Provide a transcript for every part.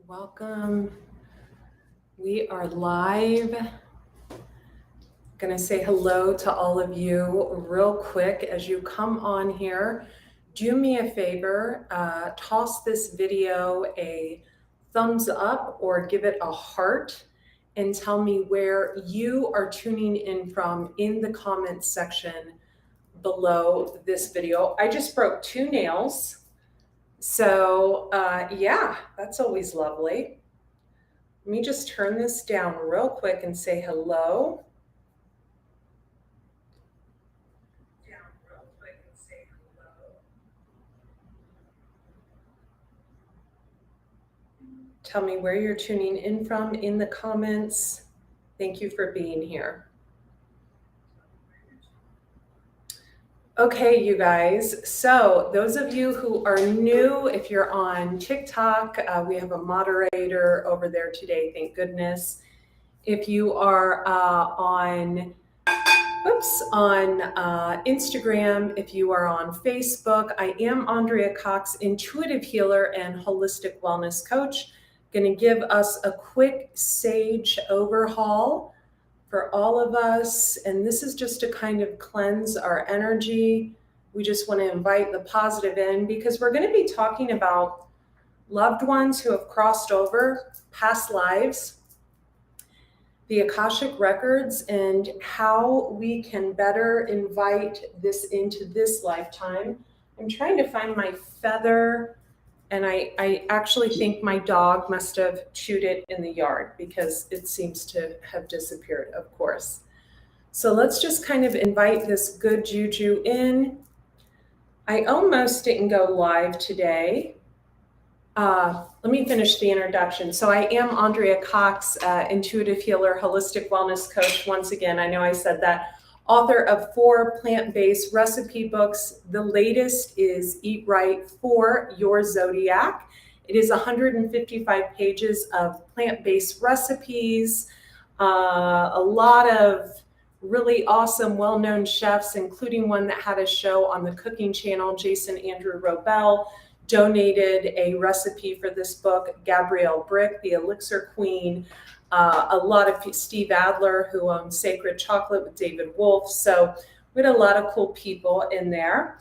Welcome. We are live. Going to say hello to all of you real quick as you come on here. Do me a favor, toss this video a thumbs up or give it a heart and tell me where you are tuning in from in the comments section below this video. I just broke 2 nails. So yeah, that's always lovely. Let me just turn this down real quick and say hello. Tell me where you're tuning in from in the comments. Thank you for being here. Okay, you guys. So those of you who are new, if you're on TikTok, we have a moderator over there today, thank goodness. If you are on Instagram, if you are on Facebook, I am Andrea Cox, intuitive healer and holistic wellness coach. Going to give us a quick sage overhaul for all of us. And this is just to kind of cleanse our energy. We just want to invite the positive in because we're going to be talking about loved ones who have crossed over, past lives, the Akashic records, and how we can better invite this into this lifetime. I'm trying to find my feather, and I actually think my dog must have chewed it in the yard because it seems to have disappeared, of course. So let's just kind of invite this good juju in. I almost didn't go live today. Let me finish the introduction. So I am Andrea Cox, intuitive healer, holistic wellness coach. Once again, I know I said that. Author of 4 plant-based recipe books. The latest is Eat Right for Your Zodiac. It is 155 pages of plant-based recipes, a lot of really awesome, well-known chefs, including one that had a show on the cooking channel, Jason Andrew Robel, donated a recipe for this book. Gabrielle Brick, the Elixir Queen, a lot of Steve Adler, who owns Sacred Chocolate with David Wolfe. So we had a lot of cool people in there.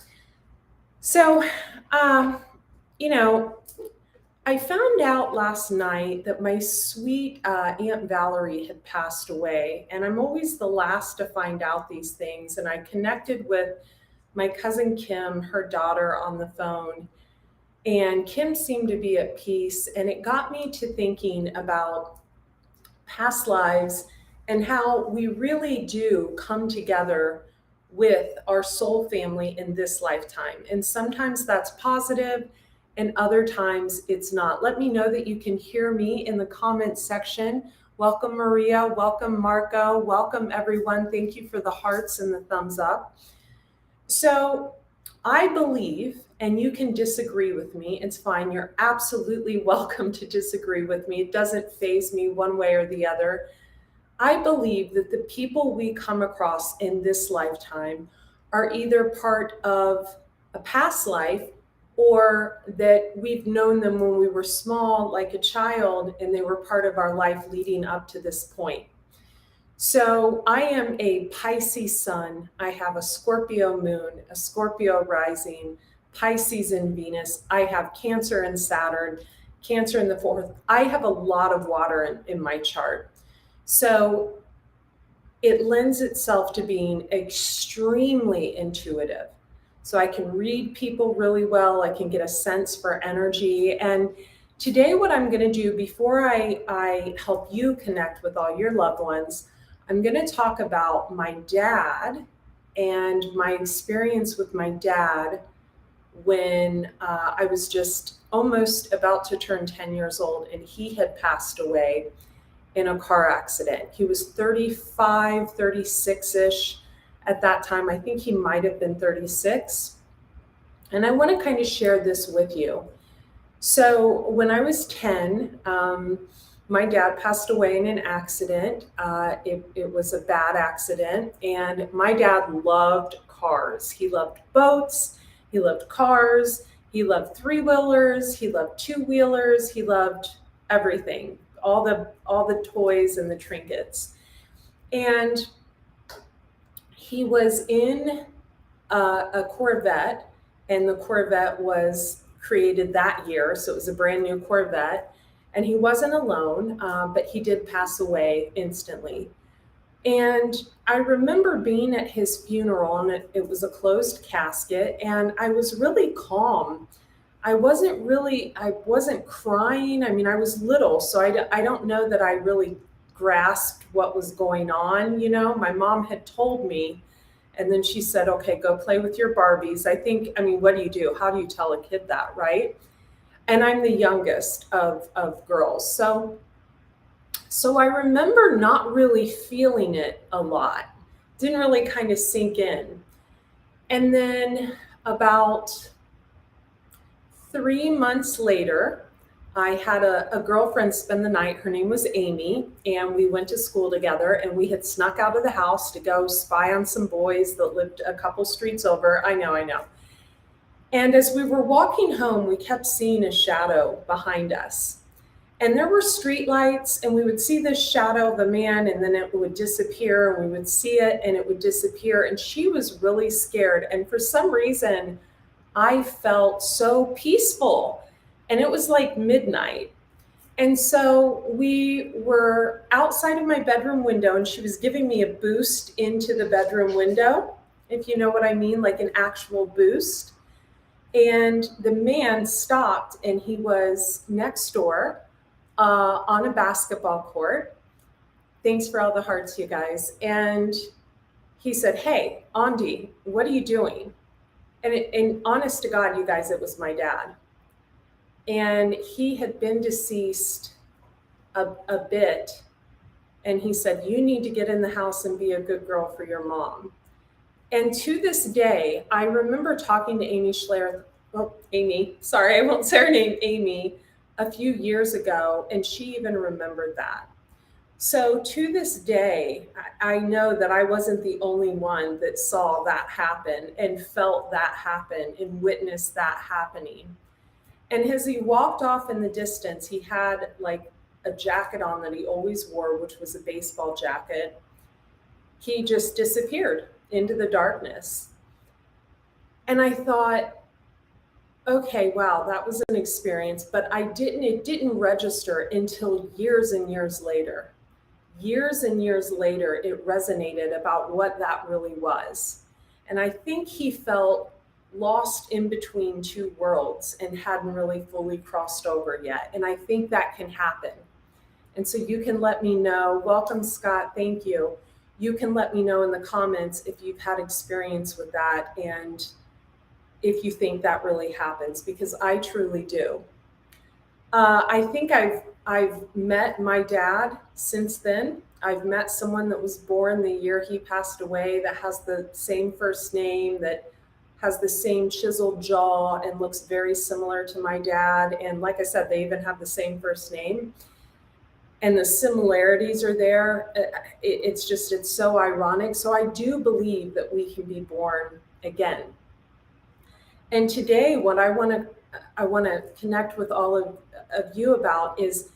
So, I found out last night that my sweet Aunt Valerie had passed away, and I'm always the last to find out these things. And I connected with my cousin Kim, her daughter, on the phone. And Kim seemed to be at peace, and it got me to thinking about past lives and how we really do come together with our soul family in this lifetime. And sometimes that's positive, and other times it's not. Let me know that you can hear me in the comments section. Welcome, Maria. Welcome, Marco. Welcome, everyone. Thank you for the hearts and the thumbs up. So I believe, and you can disagree with me, it's fine. You're absolutely welcome to disagree with me. It doesn't faze me one way or the other. I believe that the people we come across in this lifetime are either part of a past life or that we've known them when we were small, like a child, and they were part of our life leading up to this point. So I am a Pisces sun. I have a Scorpio moon, a Scorpio rising, Pisces in Venus. I have Cancer and Saturn, Cancer in the 4th. I have a lot of water in my chart. So it lends itself to being extremely intuitive. So I can read people really well. I can get a sense for energy. And today what I'm going to do before I help you connect with all your loved ones, I'm going to talk about my dad and my experience with my dad when I was just almost about to turn 10 years old, and he had passed away in a car accident. He was 35, 36-ish at that time. I think he might have been 36. And I want to kind of share this with you. So when I was 10, my dad passed away in an accident. It was a bad accident, and my dad loved cars. He loved boats, he loved cars, he loved 3-wheelers, he loved 2-wheelers, he loved everything, all the toys and the trinkets. And he was in a Corvette, and the Corvette was created that year, so it was a brand new Corvette. And he wasn't alone, but he did pass away instantly. And I remember being at his funeral, and it was a closed casket, and I was really calm. I wasn't crying. I mean, I was little, so I don't know that I really grasped what was going on. You know, my mom had told me, and then she said, okay, go play with your Barbies. I mean, what do you do? How do you tell a kid that, right? And I'm the youngest of girls. So I remember not really feeling it a lot. Didn't really kind of sink in. And then about 3 months later, I had a girlfriend spend the night. Her name was Amy, and we went to school together, and we had snuck out of the house to go spy on some boys that lived a couple streets over. I know. And as we were walking home, we kept seeing a shadow behind us. And there were street lights, and we would see this shadow of a man, and then it would disappear, and we would see it, and it would disappear. And she was really scared. And for some reason, I felt so peaceful. And it was like midnight. And so we were outside of my bedroom window, and she was giving me a boost into the bedroom window, if you know what I mean, like an actual boost. And the man stopped, and he was next door on a basketball court. Thanks for all the hearts, you guys. And he said, hey, Andi, what are you doing? And honest to God, you guys, it was my dad. And he had been deceased a bit. And he said, you need to get in the house and be a good girl for your mom. And to this day, I remember talking to Amy Schler, Amy, sorry, I won't say her name, Amy, a few years ago, and she even remembered that. So to this day, I know that I wasn't the only one that saw that happen and felt that happen and witnessed that happening. And as he walked off in the distance, he had like a jacket on that he always wore, which was a baseball jacket. He just disappeared into the darkness. And I thought, okay, wow, that was an experience, but it didn't register until years and years later. Years and years later, it resonated about what that really was. And I think he felt lost in between two worlds and hadn't really fully crossed over yet. And I think that can happen. And so you can let me know. Welcome, Scott. Thank you. You can let me know in the comments if you've had experience with that and if you think that really happens, because I truly do. I think I've met my dad since then. I've met someone that was born the year he passed away that has the same first name, that has the same chiseled jaw and looks very similar to my dad. And like I said, they even have the same first name. And the similarities are there. It's so ironic. So I do believe that we can be born again. And today, what I want to connect with all of you about is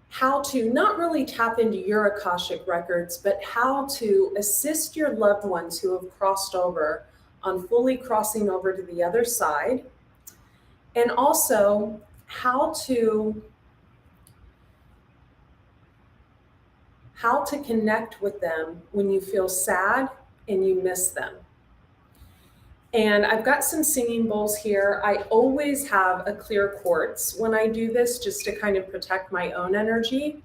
how to not really tap into your Akashic records, but how to assist your loved ones who have crossed over on fully crossing over to the other side, and also how to connect with them when you feel sad and you miss them. And I've got some singing bowls here. I always have a clear quartz when I do this, just to kind of protect my own energy.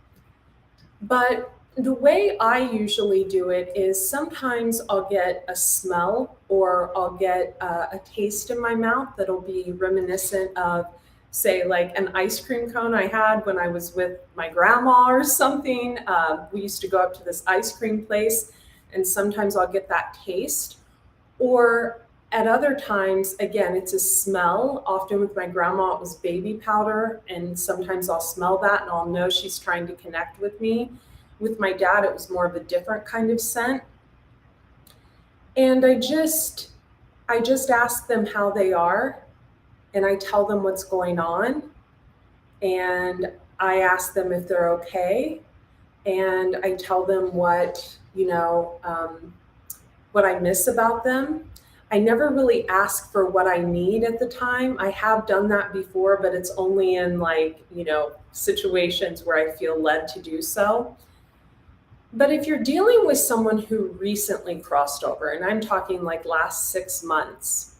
But the way I usually do it is sometimes I'll get a smell or I'll get a taste in my mouth that'll be reminiscent of, say, like an ice cream cone I had when I was with my grandma or something. We used to go up to this ice cream place, and sometimes I'll get that taste. Or at other times, again, it's a smell. Often with my grandma, it was baby powder, and sometimes I'll smell that and I'll know she's trying to connect with me. With my dad, it was more of a different kind of scent. And I just ask them how they are, and I tell them what's going on. And I ask them if they're okay, and I tell them what I miss about them. I never really ask for what I need at the time. I have done that before, but it's only in situations where I feel led to do so. But if you're dealing with someone who recently crossed over, and I'm talking like last 6 months,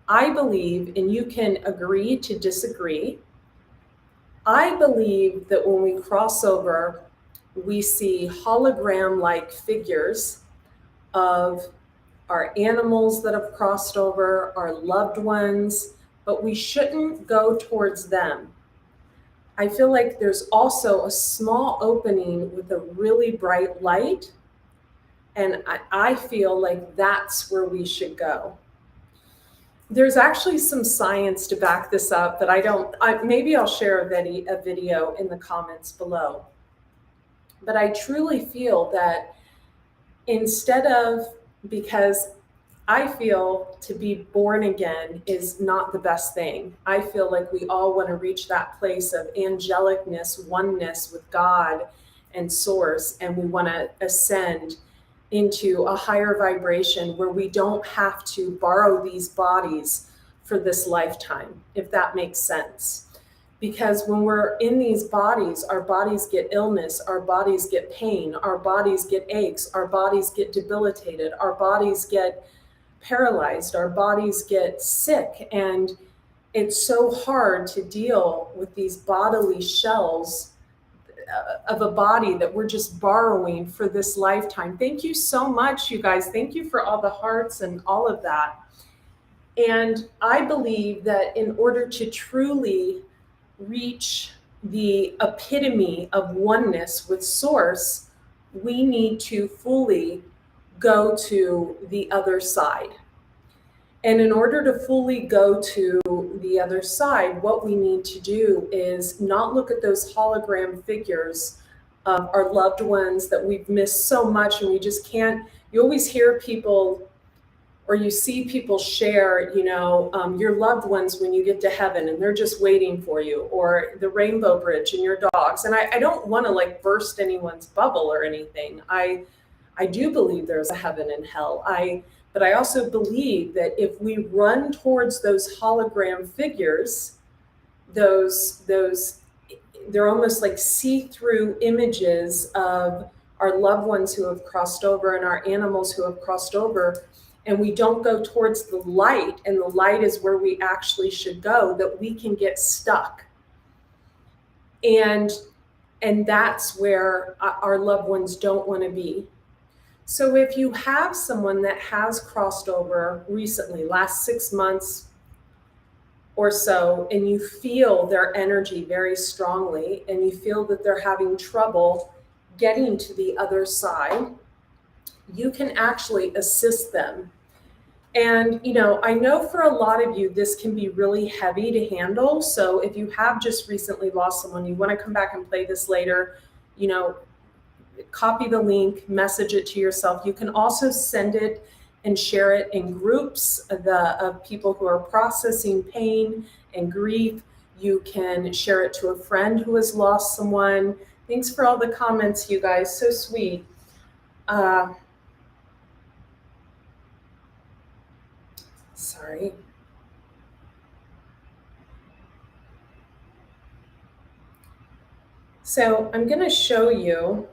I believe, and you can agree to disagree, I believe that when we cross over, we see hologram-like figures of our animals that have crossed over, our loved ones, but we shouldn't go towards them. I feel like there's also a small opening with a really bright light, and I feel like that's where we should go. There's actually some science to back this up, but maybe I'll share a video in the comments below. But I truly feel that because I feel to be born again is not the best thing. I feel like we all want to reach that place of angelicness, oneness with God and Source, and we want to ascend into a higher vibration where we don't have to borrow these bodies for this lifetime, if that makes sense. Because when we're in these bodies, our bodies get illness, our bodies get pain, our bodies get aches, our bodies get debilitated, our bodies get paralyzed, our bodies get sick, and it's so hard to deal with these bodily shells of a body that we're just borrowing for this lifetime. Thank you so much, you guys. Thank you for all the hearts and all of that. And I believe that in order to truly reach the epitome of oneness with Source, we need to fully go to the other side. And in order to fully go to the other side, what we need to do is not look at those hologram figures of our loved ones that we've missed so much, and we just can't. You always hear people, or you see people share, your loved ones when you get to heaven and they're just waiting for you, or the rainbow bridge and your dogs. And I don't want to burst anyone's bubble or anything. I do believe there's a heaven and hell. But I also believe that if we run towards those hologram figures, they're almost like see-through images of our loved ones who have crossed over and our animals who have crossed over, and we don't go towards the light, and the light is where we actually should go, that we can get stuck. And that's where our loved ones don't want to be. So if you have someone that has crossed over recently, last 6 months or so, and you feel their energy very strongly, and you feel that they're having trouble getting to the other side, you can actually assist them. And, I know for a lot of you, this can be really heavy to handle. So if you have just recently lost someone, you want to come back and play this later, copy the link, message it to yourself. You can also send it and share it in groups of people who are processing pain and grief. You can share it to a friend who has lost someone. Thanks for all the comments, you guys. So sweet. Sorry. So I'm going to show you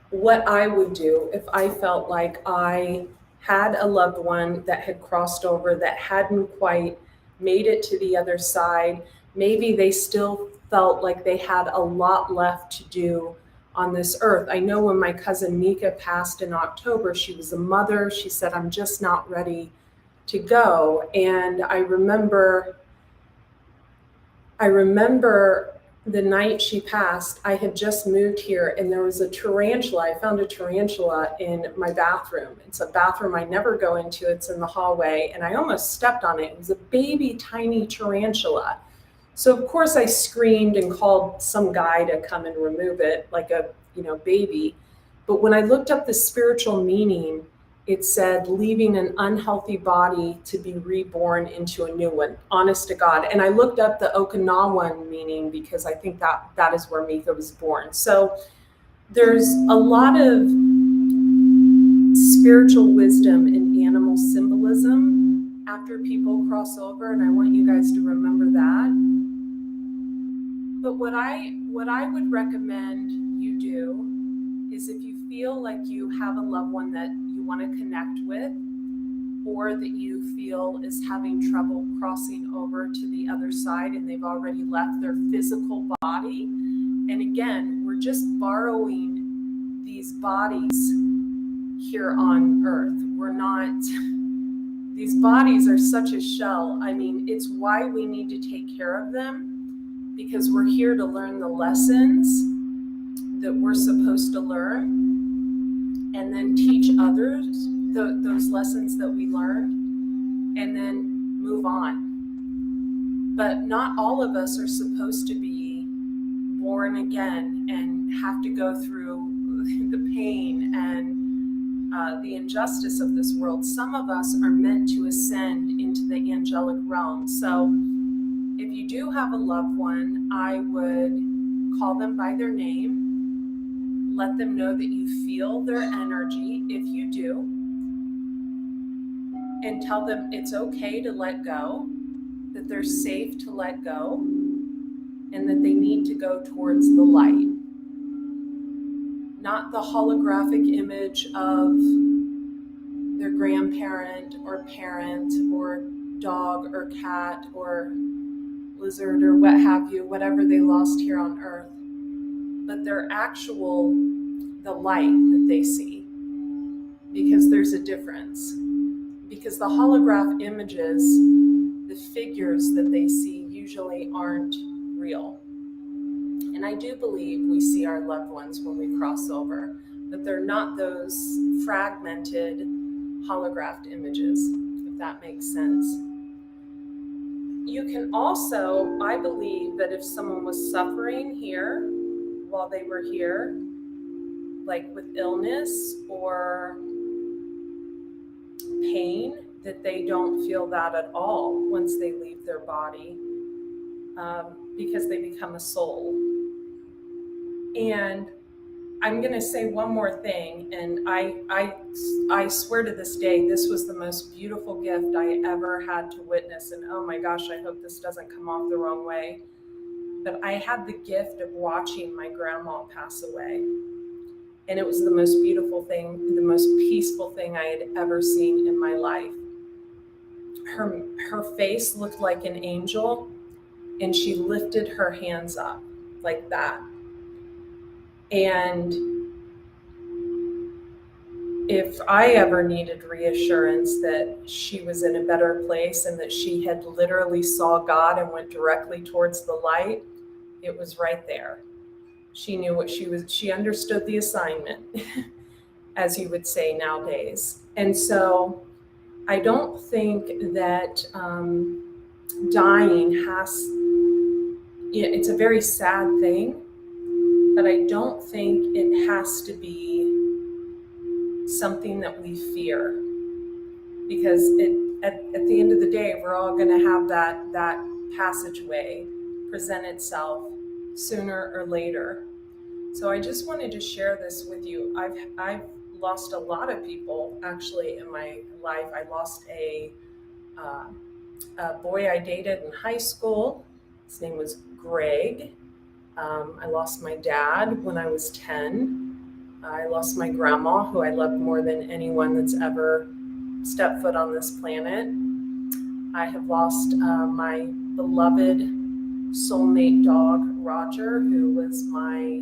what I would do if I felt like I had a loved one that had crossed over, that hadn't quite made it to the other side. Maybe they still felt like they had a lot left to do on this earth. I know when my cousin Mika passed in October, she was a mother. She said, I'm just not ready to go. And I remember the night she passed, I had just moved here, and there was a tarantula. I found a tarantula in my bathroom. It's a bathroom I never go into. It's in the hallway, and I almost stepped on it. It was a baby, tiny tarantula. So of course I screamed and called some guy to come and remove it, like a baby. But when I looked up the spiritual meaning, it said leaving an unhealthy body to be reborn into a new one, honest to God. And I looked up the Okinawan meaning because I think that is where Mika was born. So there's a lot of spiritual wisdom in animal symbolism after people cross over, and I want you guys to remember that. But what I would recommend you do is, if you feel like you have a loved one that you want to connect with, or that you feel is having trouble crossing over to the other side and they've already left their physical body, and again, we're just borrowing these bodies here on earth. We're not, these bodies are such a shell. I mean, it's why we need to take care of them, because we're here to learn the lessons that we're supposed to learn, and then teach others those lessons that we learned, and then move on. But not all of us are supposed to be born again and have to go through the pain and the injustice of this world. Some of us are meant to ascend into the angelic realm. So if you do have a loved one, I would call them by their name, let them know that you feel their energy, if you do, and tell them it's okay to let go, that they're safe to let go, and that they need to go towards the light. Not the holographic image of their grandparent or parent or dog or cat or lizard or what have you, whatever they lost here on earth, but their actual, the light that they see, because there's a difference. Because the holograph images, the figures that they see usually aren't real. And I do believe we see our loved ones when we cross over, but they're not those fragmented holographed images, if that makes sense. You can also, I believe that if someone was suffering here while they were here, like with illness or pain, that they don't feel that at all once they leave their body, because they become a soul. And I'm going to say one more thing, and I swear to this day, this was the most beautiful gift I ever had to witness. And oh my gosh, I hope this doesn't come off the wrong way. But I had the gift of watching my grandma pass away. And it was the most beautiful thing, the most peaceful thing I had ever seen in my life. Her face looked like an angel, and she lifted her hands up like that. And if I ever needed reassurance that she was in a better place and that she had literally saw God and went directly towards the light, it was right there. She knew what she understood the assignment, as you would say nowadays. And so I don't think that dying it's a very sad thing, but I don't think it has to be something that we fear, because at the end of the day, we're all going to have that passageway present itself sooner or later. So I just wanted to share this with you. I've lost a lot of people actually in my life. I lost a boy I dated in high school. His name was Greg. I lost my dad when I was 10. I lost my grandma, who I loved more than anyone that's ever stepped foot on this planet. I have lost my beloved soulmate dog, Roger, who was my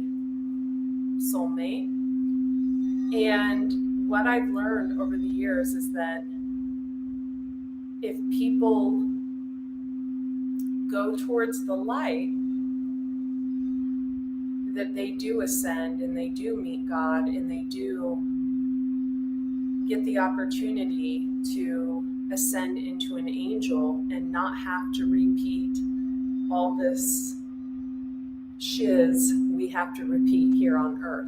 soulmate. And what I've learned over the years is that if people go towards the light, that they do ascend and they do meet God and they do get the opportunity to ascend into an angel and not have to repeat all this shiz we have to repeat here on earth.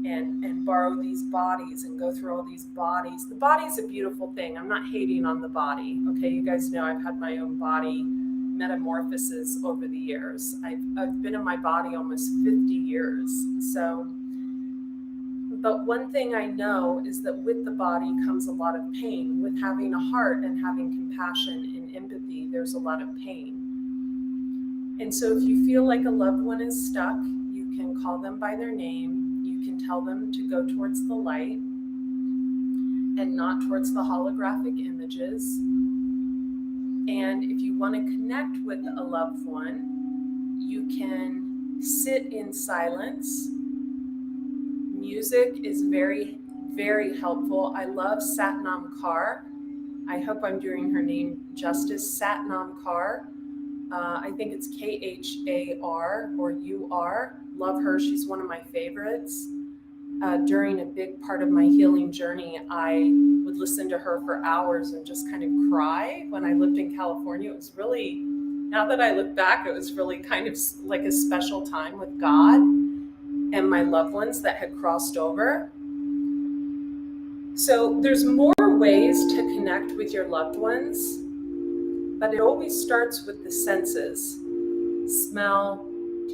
and borrow these bodies and go through all these bodies. The body's a beautiful thing. I'm not hating on the body. Okay, you guys know I've had my own body metamorphosis over the years. I've been in my body almost 50 years. So, but one thing I know is that with the body comes a lot of pain. With having a heart and having compassion and empathy, there's a lot of pain. And so if you feel like a loved one is stuck, you can call them by their name. You can tell them to go towards the light and not towards the holographic images. And if you want to connect with a loved one, you can sit in silence. Music is very, very helpful. I love Satnam Kaur. I hope I'm doing her name justice. Satnam Kaur. I think it's Khar or UR. Love her. She's one of my favorites. During a big part of my healing journey, I would listen to her for hours and just kind of cry. When I lived in California, it was really, now that I look back, it was really kind of like a special time with God and my loved ones that had crossed over. So there's more ways to connect with your loved ones, but it always starts with the senses: smell,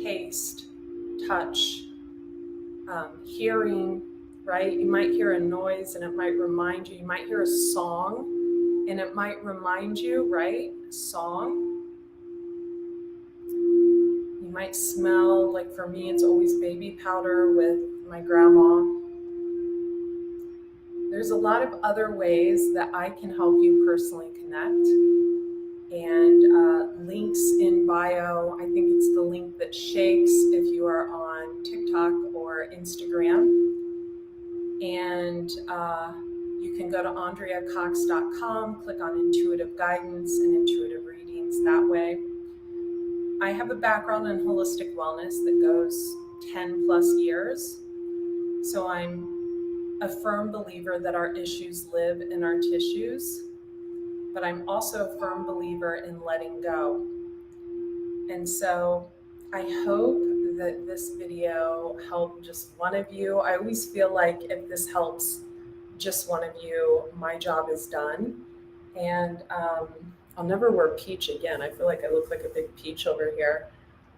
taste, touch, hearing, right? You might hear a noise and it might remind you. You might hear a song and it might remind you, right? A song. You might smell, like for me, it's always baby powder with my grandma. There's a lot of other ways that I can help you personally connect. And links in bio. I think it's the link that shakes if you are on TikTok or Instagram. And you can go to AndreaCox.com, click on intuitive guidance and intuitive readings that way. I have a background in holistic wellness that goes 10 plus years. So I'm a firm believer that our issues live in our tissues. But I'm also a firm believer in letting go. And so I hope that this video helped just one of you. I always feel like if this helps just one of you, my job is done. And I'll never wear peach again. I feel like I look like a big peach over here.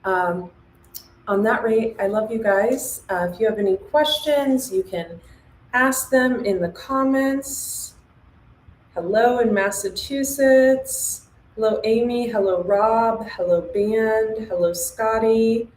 On that rate, I love you guys. If you have any questions, you can ask them in the comments. Hello in Massachusetts. Hello, Amy. Hello, Rob. Hello, Band. Hello, Scotty.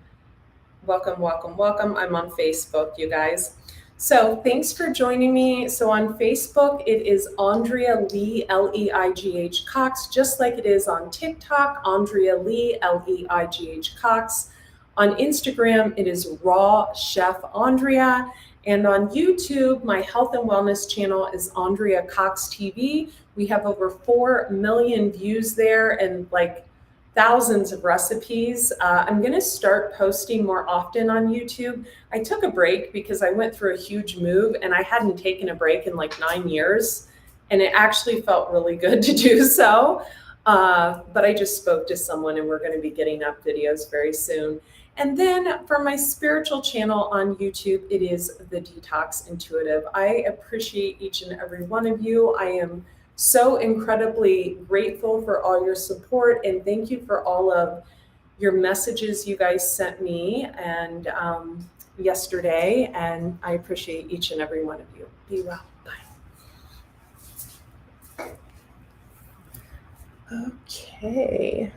Welcome, welcome, welcome. I'm on Facebook, you guys. So thanks for joining me. So on Facebook, it is Andrea Lee, Leigh Cox, just like it is on TikTok, Andrea Lee, Leigh Cox. On Instagram, it is Raw Chef Andrea. And on YouTube, my health and wellness channel is Andrea Cox TV. We have over 4 million views there and like thousands of recipes. I'm going to start posting more often on YouTube. I took a break because I went through a huge move and I hadn't taken a break in like 9 years. And it actually felt really good to do so. But I just spoke to someone and we're going to be getting up videos very soon. And then for my spiritual channel on YouTube, it is The Detox Intuitive. I appreciate each and every one of you. I am so incredibly grateful for all your support, and thank you for all of your messages you guys sent me and yesterday, and I appreciate each and every one of you. Be well. Bye. Okay.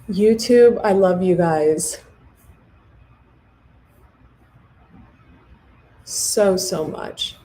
YouTube, I love you guys so much.